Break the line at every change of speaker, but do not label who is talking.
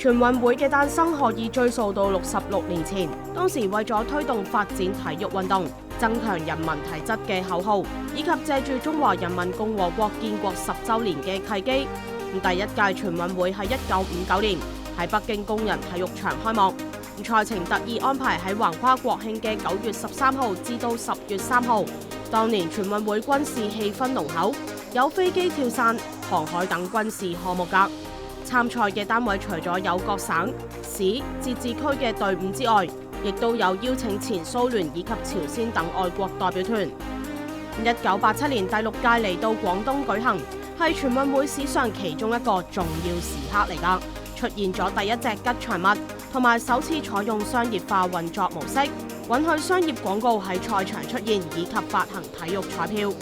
全運會嘅誕生可以追溯到66年前，當時為咗推動發展體育運動、增強人民體質嘅口號，以及借住中華人民共和國建國10週年嘅契機，第一屆全運會喺1959年喺北京工人體育場開幕。賽程特意安排喺橫跨國慶嘅9月13號至到10月3號。當年全運會軍事氣氛濃厚，有飛機跳傘、航海等軍事項目㗎。參賽嘅單位除咗有各省、市、自治區嘅隊伍之外，亦都有邀請前蘇聯以及朝鮮等外國代表團。1987年第6屆嚟到廣東舉行，係全運會史上其中一個重要時刻嚟㗎，出現咗第一隻吉祥物，同埋首次採用商業化運作模式，允許商業廣告喺賽場出現以及發行體育彩票。